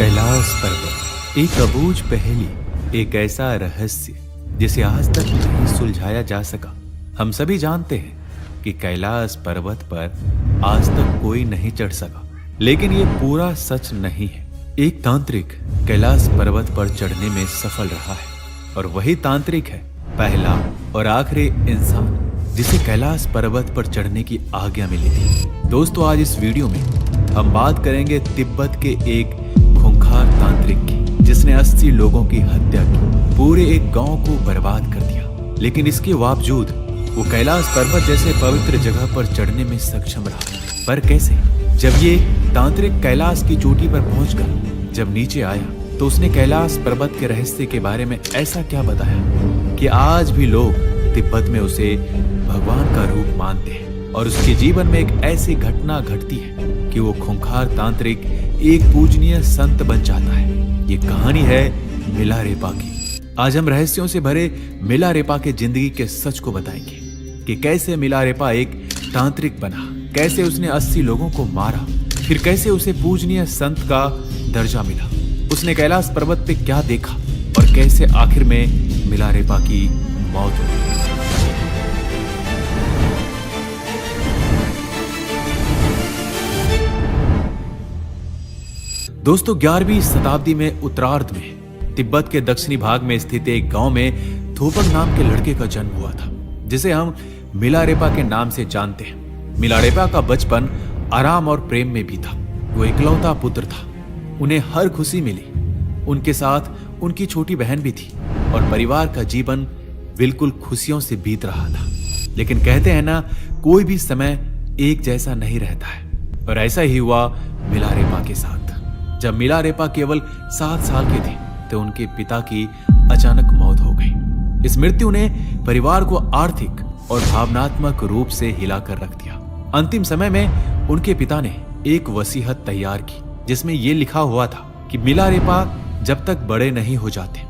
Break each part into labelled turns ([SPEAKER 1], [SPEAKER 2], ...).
[SPEAKER 1] कैलाश पर्वत एक अबूझ पहेली, एक ऐसा रहस्य जिसे आज तक नहीं सुलझाया जा सका। हम सभी जानते हैं कि कैलाश पर्वत पर आज तक कोई नहीं चढ़ सका, लेकिन ये पूरा सच नहीं है। एक तांत्रिक कैलाश पर्वत पर चढ़ने में सफल रहा है और वही तांत्रिक है पहला और आखिरी इंसान जिसे कैलाश पर्वत पर चढ़ने की आज्ञा मिली थी। दोस्तों, आज इस वीडियो में हम बात करेंगे तिब्बत के एक खूंखार तांत्रिक की, जिसने 80 लोगों की हत्या की, पूरे एक गांव को बर्बाद कर दिया। लेकिन इसके बावजूद वो कैलाश पर्वत जैसे पवित्र जगह पर चढ़ने में सक्षम रहा। पर कैसे? जब ये तांत्रिक कैलाश की चोटी पर पहुंचकर जब नीचे आया तो उसने कैलाश पर्वत के रहस्य के बारे में ऐसा क्या बताया कि आज भी लोग तिब्बत में उसे भगवान का रूप मानते हैं। और उसके जीवन में एक ऐसी घटना घटती है कि वो खूंखार तांत्रिक एक पूजनीय संत बन जाता है। ये कहानी है मिलारेपा की। आज हम रहस्यों से भरे मिलारेपा के जिंदगी के सच को बताएंगे कि कैसे मिलारेपा एक तांत्रिक बना, कैसे उसने 80 लोगों को मारा, फिर कैसे उसे पूजनीय संत का दर्जा मिला, उसने कैलाश पर्वत पे क्या देखा और कैसे आखिर में मिलारेपा की मौत हुई। दोस्तों, 11वीं शताब्दी में उत्तरार्ध में तिब्बत के दक्षिणी भाग में स्थित एक गांव में थोपंग नाम के लड़के का जन्म हुआ था, जिसे हम मिलारेपा के नाम से जानते हैं। मिलारेपा का बचपन आराम और प्रेम में बीता। वो इकलौता पुत्र था, उन्हें हर खुशी मिली। उनके साथ उनकी छोटी बहन भी थी और परिवार का जीवन बिल्कुल खुशियों से बीत रहा था। लेकिन कहते हैं ना, कोई भी समय एक जैसा नहीं रहता है, और ऐसा ही हुआ मिलारेपा के साथ। जब मिलारेपा केवल 7 साल के थे तो उनके पिता की अचानक मौत हो गई। इस मृत्यु ने परिवार को आर्थिक और भावनात्मक रूप से हिलाकर रख दिया। अंतिम समय में उनके पिता ने एक वसीयत तैयार की, जिसमें यह लिखा हुआ था कि मिलारेपा जब तक बड़े नहीं हो जाते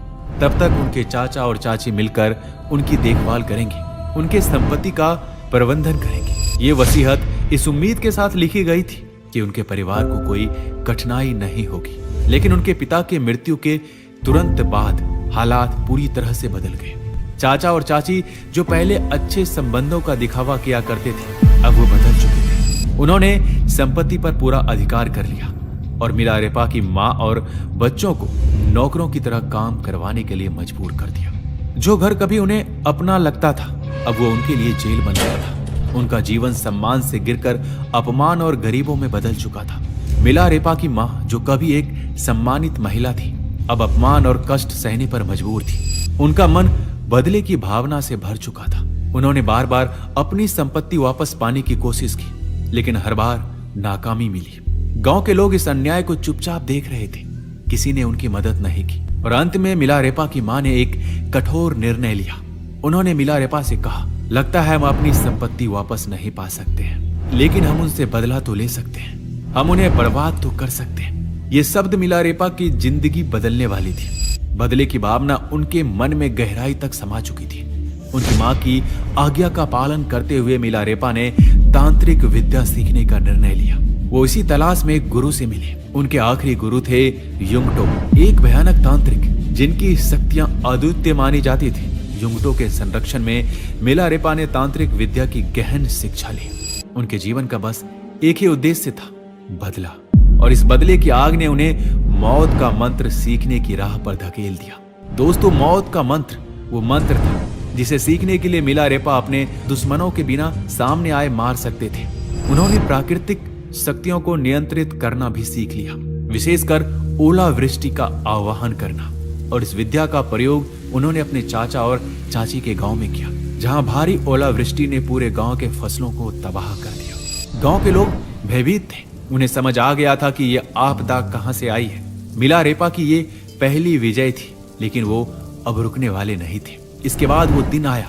[SPEAKER 1] तब तक उनके चाचा और चाची मिलकर उनकी देखभाल करेंगे, उनके संपत्ति का प्रबंधन करेंगे। ये वसीयत इस उम्मीद के साथ लिखी गई थी कि उनके परिवार को कोई कठिनाई नहीं होगी। लेकिन उनके पिता के मृत्यु के तुरंत बाद हालात पूरी तरह से बदल गए। चाचा और चाची जो पहले अच्छे संबंधों का दिखावा किया करते थे, अब वो बदल चुके थे। उन्होंने संपत्ति पर पूरा अधिकार कर लिया और मिलारेपा की माँ और बच्चों को नौकरों की तरह काम करवाने के लिए मजबूर कर दिया। जो घर कभी उन्हें अपना लगता था, अब वो उनके लिए जेल बन गया था। उनका जीवन सम्मान से गिरकर अपमान और गरीबों में बदल चुका था। मिलारेपा की माँ, जो कभी एक सम्मानित महिला थी, अब अपमान और कष्ट सहने पर मजबूर थी। उनका मन बदले की भावना से भर चुका था। उन्होंने बार बार अपनी संपत्ति वापस पाने की कोशिश की, लेकिन हर बार नाकामी मिली। गांव के लोग इस अन्याय को चुपचाप देख रहे थे, किसी ने उनकी मदद नहीं की। और अंत में मिलारेपा की माँ ने एक कठोर निर्णय लिया। उन्होंने मिलारेपा से कहा, लगता है हम अपनी संपत्ति वापस नहीं पा सकते हैं, लेकिन हम उनसे बदला तो ले सकते हैं, हम उन्हें बर्बाद तो कर सकते हैं। ये शब्द मिलारेपा की जिंदगी बदलने वाली थी। बदले की भावना उनके मन में गहराई तक समा चुकी थी। उनकी माँ की आज्ञा का पालन करते हुए मिलारेपा ने तांत्रिक विद्या सीखने का निर्णय लिया। वो इसी तलाश में एक गुरु से मिले। उनके आखिरी गुरु थे युंगटो, एक भयानक तांत्रिक जिनकी शक्तियां अद्वितीय मानी जाती थी। युंगटो के संरक्षण में मिलारेपा ने तांत्रिक विद्या की गहन शिक्षा ली। उनके जीवन का बस एक ही उद्देश्य था, बदला। और इस बदले की आग ने उन्हें मौत का मंत्र सीखने की राह पर धकेल दिया। दोस्तों, मौत का मंत्र वो मंत्र था जिसे सीखने के लिए मिलारेपा अपने दुश्मनों के बिना सामने आए मार सकते थे। उन्होंने प्राकृतिक शक्तियों को नियंत्रित करना भी सीख लिया, विशेषकर ओलावृष्टि का आह्वान करना। और इस विद्या का प्रयोग उन्होंने अपने चाचा और चाची के गांव में किया, जहां भारी ओलावृष्टि ने पूरे गांव के फसलों को तबाह कर दिया। गांव के लोग भयभीत थे। उन्हें समझ आ गया था कि यह आपदा कहां से आई है। मिलारेपा की ये पहली विजय थी, लेकिन वो अब रुकने वाले नहीं थे। इसके बाद वो दिन आया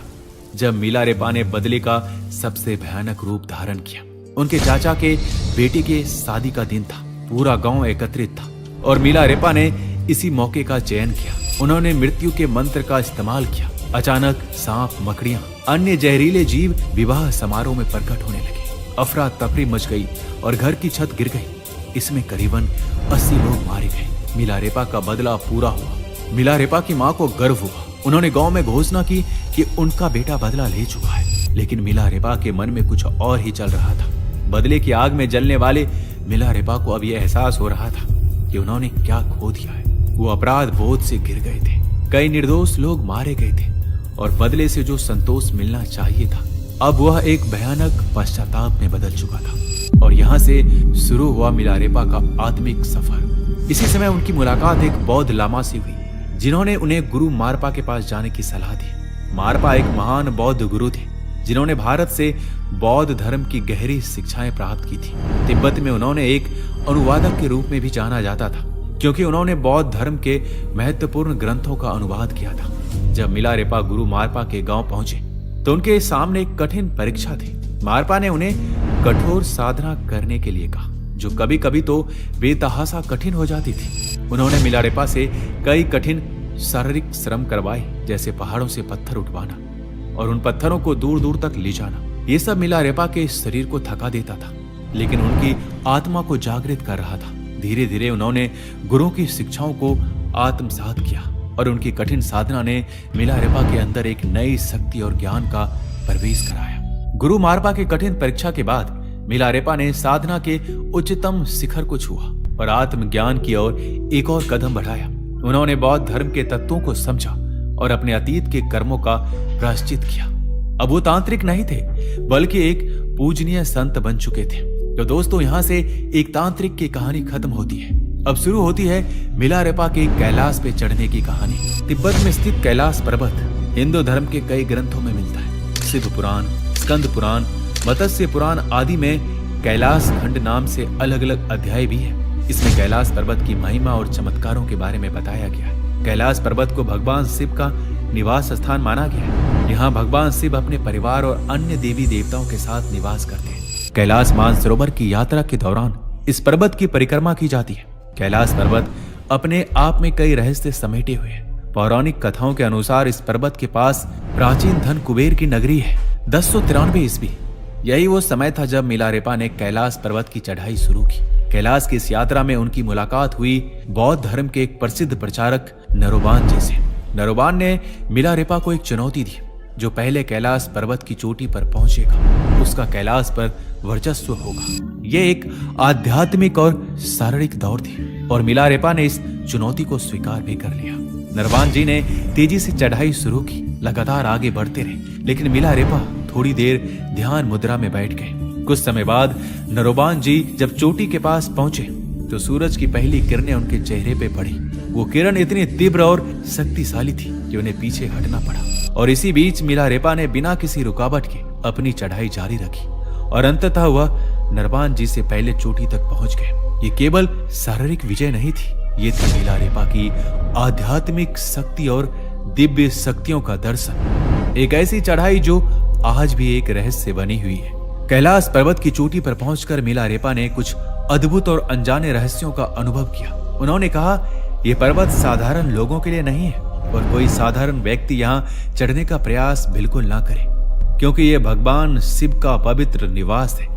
[SPEAKER 1] जब मिलारेपा ने बदले का सबसे भयानक रूप धारण किया। उनके चाचा के बेटे के शादी का दिन था। पूरा गांव एकत्रित था और मिलारेपा ने इसी मौके का चयन किया। उन्होंने मृत्यु के मंत्र का इस्तेमाल किया। अचानक सांप, मकड़ियां, अन्य जहरीले जीव विवाह समारोह में प्रकट होने लगे। अफरा तफरी मच गई और घर की छत गिर गई। इसमें करीबन 80 लोग मारे गए। मिलारेपा का बदला पूरा हुआ। मिलारेपा की मां को गर्व हुआ। उन्होंने गांव में घोषणा की कि उनका बेटा बदला ले चुका है। लेकिन मिलारेपा के मन में कुछ और ही चल रहा था। बदले की आग में जलने वाले मिलारेपा को अब यह एहसास हो रहा था कि उन्होंने क्या खो दिया है। वो अपराध बोझ से गिर गए थे। कई निर्दोष लोग मारे गए थे और बदले से जो संतोष मिलना चाहिए था, अब वह एक भयानक पश्चाताप में बदल चुका था। और यहाँ से शुरू हुआ मिलारेपा का आत्मिक सफर। इसी समय उनकी मुलाकात एक बौद्ध लामा से हुई, जिन्होंने उन्हें गुरु मारपा के पास जाने की सलाह दी। मारपा एक महान बौद्ध गुरु थे, जिन्होंने भारत से बौद्ध धर्म की गहरी शिक्षाएं प्राप्त की थी। तिब्बत में उन्होंने एक अनुवादक के रूप में भी जाना जाता था, क्योंकि उन्होंने बौद्ध धर्म के महत्वपूर्ण ग्रंथों का अनुवाद किया था। जब मिलारेपा गुरु मारपा के गांव पहुंचे तो उनके सामने एक कठिन परीक्षा थी। मारपा ने उन्हें कठोर साधना करने के लिए कहा, जो कभी कभी तो बेतहासा कठिन हो जाती थी। उन्होंने मिलारेपा से कई कठिन शारीरिक श्रम करवाए, जैसे पहाड़ों से पत्थर उठवाना और उन पत्थरों को दूर दूर तक ले जाना। ये सब मिलारेपा के शरीर को थका देता था, लेकिन उनकी आत्मा को जागृत कर रहा था। धीरे धीरे उन्होंने गुरु की शिक्षाओं को आत्मसात किया और उनकी कठिन साधना ने मिलारेपा के अंदर एक नई शक्ति और ज्ञान का प्रवेश कराया। गुरु मारपा की कठिन परीक्षा के बाद मिलारेपा ने साधना के उच्चतम शिखर को छुआ और आत्मज्ञान की ओर एक और कदम बढ़ाया। उन्होंने बौद्ध धर्म के तत्वों को समझा और अपने अतीत के कर्मों का प्रायश्चित किया। अब वो तांत्रिक नहीं थे, बल्कि एक पूजनीय संत बन चुके थे। तो दोस्तों, यहाँ से एक तांत्रिक की कहानी खत्म होती है। अब शुरू होती है मिलारेपा के कैलाश पे चढ़ने की कहानी। तिब्बत में स्थित कैलाश पर्वत हिंदू धर्म के कई ग्रंथों में मिलता है। शिव पुराण, स्कंद पुराण, मत्स्य पुराण आदि में कैलाश खंड नाम से अलग अलग अध्याय भी है। इसमें कैलाश पर्वत की महिमा और चमत्कारों के बारे में बताया गया है। कैलाश पर्वत को भगवान शिव का निवास स्थान माना गया है। यहाँ भगवान शिव अपने परिवार और अन्य देवी देवताओं के साथ निवास करते हैं। कैलाश मानसरोवर की यात्रा के दौरान इस पर्वत की परिक्रमा की जाती है। कैलाश पर्वत अपने आप में कई रहस्य समेटे हुए हैं। पौराणिक कथाओं के अनुसार इस पर्वत के पास प्राचीन धन कुबेर की नगरी है। 1093 ईस्वी, यही वो समय था जब मिलारेपा ने कैलाश पर्वत की चढ़ाई शुरू की। कैलाश की इस यात्रा में उनकी मुलाकात हुई बौद्ध धर्म के एक प्रसिद्ध प्रचारक नरोबान जी से। नरोबान ने मिलारेपा को एक चुनौती दी, जो पहले कैलाश पर्वत की चोटी पर पहुंचेगा उसका कैलाश पर वर्चस्व होगा। यह एक आध्यात्मिक और शारीरिक दौड़ थी और मिलारेपा ने इस चुनौती को स्वीकार भी कर लिया। नरवान जी ने तेजी से चढ़ाई शुरू की, लगातार आगे बढ़ते रहे, लेकिन मिलारेपा थोड़ी देर ध्यान मुद्रा में बैठ गए। कुछ समय बाद नरोबान जी जब चोटी के पास पहुंचे तो सूरज की पहली किरणें उनके चेहरे पे पड़ी। वो किरण इतनी तीव्र और शक्तिशाली थी कि उन्हें पीछे हटना पड़ा। और इसी बीच मिलारेपा ने बिना किसी रुकावट के अपनी चढ़ाई जारी रखी और अंततः वह नरवान जी से पहले चोटी तक पहुंच गए। ये केवल शारीरिक विजय नहीं थी, ये थी मिलारेपा की आध्यात्मिक शक्ति और दिव्य शक्तियों का दर्शन। एक ऐसी चढ़ाई जो आज भी एक रहस्य बनी हुई है। कैलाश पर्वत की चोटी पर पहुंचकर मिलारेपा ने कुछ अद्भुत और अनजाने रहस्यों का अनुभव किया। उन्होंने कहा, यह पर्वत साधारण लोगों के लिए नहीं है और कोई साधारण व्यक्ति यहाँ चढ़ने का प्रयास बिल्कुल ना करे, क्योंकि यह भगवान शिव का पवित्र निवास है।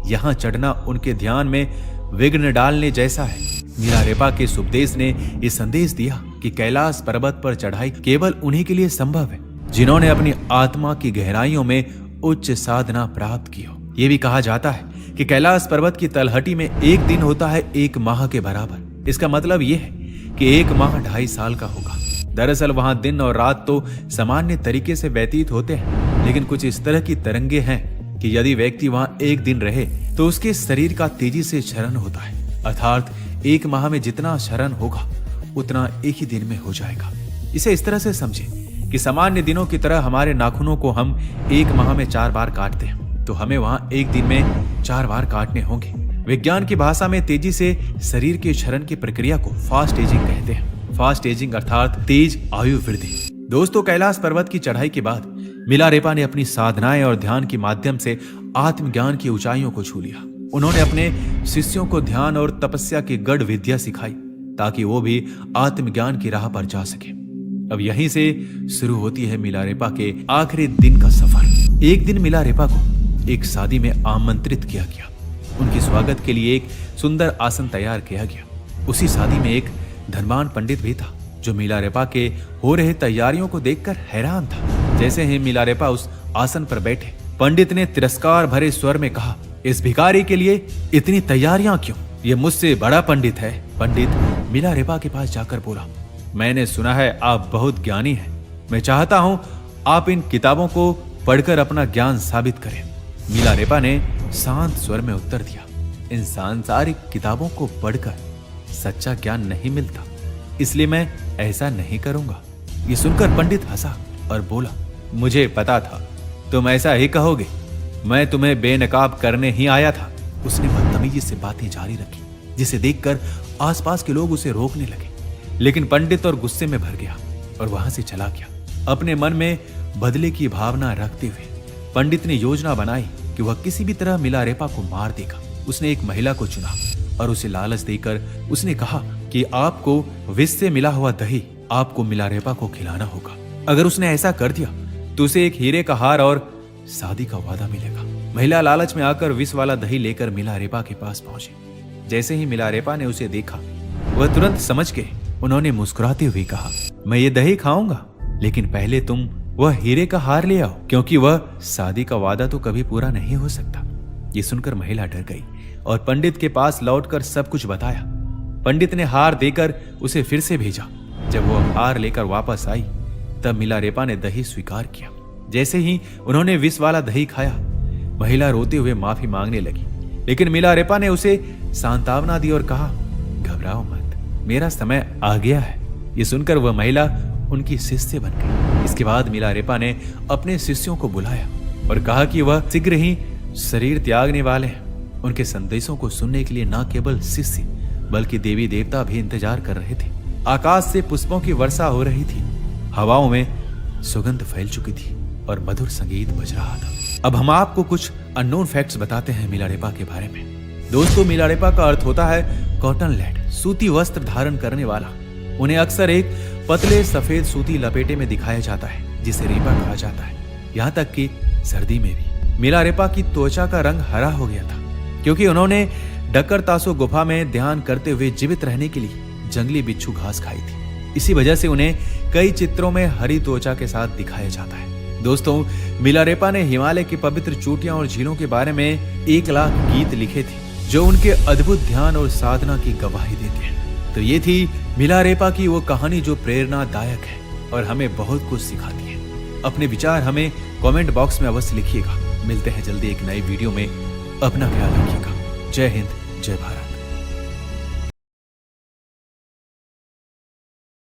[SPEAKER 1] यहाँ चढ़ना उनके ध्यान में विघ्न डालने जैसा है। मिलारेपा के उपदेश ने यह संदेश दिया कि कैलाश पर्वत पर चढ़ाई केवल उन्हीं के लिए संभव है जिन्होंने अपनी आत्मा की गहराइयों में उच्च साधना प्राप्त की हो। यह भी कहा जाता है कि कैलाश पर्वत की तलहटी में एक दिन होता है 1 माह के बराबर। इसका मतलब यह है कि 1 माह 2.5 साल का होगा। दरअसल वहां दिन और रात तो सामान्य तरीके से व्यतीत होते हैं, लेकिन कुछ इस तरह की तरंगे हैं कि यदि व्यक्ति वहां 1 दिन रहे तो उसके शरीर का तेजी से क्षरण होता है। अर्थात 1 माह में जितना क्षरण होगा उतना एक ही दिन में हो जाएगा। इसे इस तरह से समझे कि सामान्य दिनों की तरह हमारे नाखूनों को हम 1 माह में 4 बार काटते हैं, तो हमें वहां 1 दिन में 4 बार काटने होंगे। विज्ञान की भाषा में तेजी से शरीर के क्षरण की प्रक्रिया को फास्ट एजिंग कहते हैं। फास्ट एजिंग अर्थात तेज आयु वृद्धि। दोस्तों, कैलाश पर्वत की चढ़ाई के बाद मिलारेपा ने अपनी साधनाएं और ध्यान के माध्यम से आत्मज्ञान की ऊंचाइयों को छू लिया। उन्होंने अपने शिष्यों को ध्यान और तपस्या की गढ़ विद्या सिखाई ताकि वो भी आत्मज्ञान की राह पर जा सके। अब यहीं से शुरू होती है मिलारेपा के आखिरी दिन का सफर। एक दिन मिलारेपा को एक शादी में आमंत्रित किया गया। उनके स्वागत के लिए एक सुंदर आसन तैयार किया गया। उसी शादी में एक धनवान पंडित भी था जो मिलारेपा के हो रहे तैयारियों को देखकर हैरान था। जैसे ही मिलारेपा उस आसन पर बैठे, पंडित ने तिरस्कार भरे स्वर में कहा, इस भिखारी के लिए इतनी तैयारियां क्यों? ये मुझसे बड़ा पंडित है। पंडित मिलारेपा के पास जाकर बोला, मैंने सुना है आप बहुत ज्ञानी हैं। मैं चाहता हूं आप इन किताबों को पढ़कर अपना ज्ञान साबित करें। मिलारेपा ने शांत स्वर में उत्तर दिया, इन सांसारिक किताबों को पढ़कर सच्चा ज्ञान नहीं मिलता, इसलिए मैं ऐसा नहीं करूंगा। ये सुनकर पंडित हंसा और बोला, मुझे पता था तुम ऐसा ही कहोगे, मैं तुम्हें बेनकाब करने ही आया था। उसने बदतमीजी से बातें जारी रखी, जिसे देखकर आसपास के लोग उसे रोकने लगे, लेकिन पंडित और गुस्से में भर गया और वहां से चला गया। अपने मन में बदले की भावना रखते हुए पंडित ने योजना बनाई कि वह किसी भी तरह मिलारेपा को मार देगा। उसने एक महिला को चुना और उसे लालच देकर उसने कहा कि आपको विष से मिला हुआ दही आपको मिलारेपा को खिलाना होगा। अगर उसने ऐसा कर दिया तो उसे एक हीरे का हार और शादी का वादा मिलेगा। महिला लालच में आकर विष वाला दही लेकर मिलारेपा के पास पहुंची। जैसे ही मिलारेपा ने उसे देखा, वह तुरंत समझ गए। उन्होंने मुस्कुराते हुए कहा, मैं ये दही खाऊंगा, लेकिन पहले तुम वह हीरे का हार ले आओ, क्योंकि वह शादी का वादा तो कभी पूरा नहीं हो सकता। ये सुनकर महिला डर गई और पंडित के पास लौटकर सब कुछ बताया। पंडित ने हार देकर उसे फिर से भेजा। जब वह हार लेकर वापस आई, तब मिलारेपा ने दही स्वीकार किया। जैसे ही उन्होंने विष वाला दही खाया, महिला रोते हुए माफी मांगने लगी, लेकिन मिलारेपा ने उसे सांत्वना दी और कहा, घबराओ मत, मेरा समय आ गया है। ये सुनकर वह महिला उनकी शिष्य बन गई। इसके बाद मिलारेपा ने अपने शिष्यों को बुलाया और कहा कि वह शीघ्र ही शरीर त्यागने वाले हैं। उनके संदेशों को सुनने के लिए न केवल शिष्य बल्कि देवी देवता भी इंतजार कर रहे थे। आकाश से पुष्पों की वर्षा हो रही थी, हवाओं में सुगंध फैल चुकी थी और मधुर संगीत बज रहा था। अब हम आपको कुछ अननोन फैक्ट्स बताते हैं मिलारेपा के बारे में। दोस्तों, मिलारेपा का अर्थ होता है कॉटन लैड, सूती वस्त्र धारण करने वाला। उन्हें अक्सर एक पतले सफेद सूती लपेटे में दिखाया जाता है, जिसे रेपा कहा जाता है। यहाँ तक कि सर्दी में भी मिलारेपा की त्वचा का रंग हरा हो गया था, क्योंकि उन्होंने डक्कर तासो गुफा में ध्यान करते हुए जीवित रहने के लिए जंगली बिच्छू घास खाई थी। इसी वजह से उन्हें कई चित्रों में हरी त्वचा के साथ दिखाया जाता है। दोस्तों, मिलारेपा ने हिमालय की पवित्र चोटियां और झीलों के बारे में 1 लाख गीत लिखे थे, जो उनके अद्भुत ध्यान और साधना की गवाही देते हैं। तो ये थी मिलारेपा की वो कहानी जो प्रेरणादायक है और हमें बहुत कुछ सिखाती है। अपने विचार हमें कमेंट बॉक्स में अवश्य लिखिएगा। मिलते हैं जल्दी एक नई वीडियो में। अपना ख्याल रखिएगा। जय हिंद, जय भारत।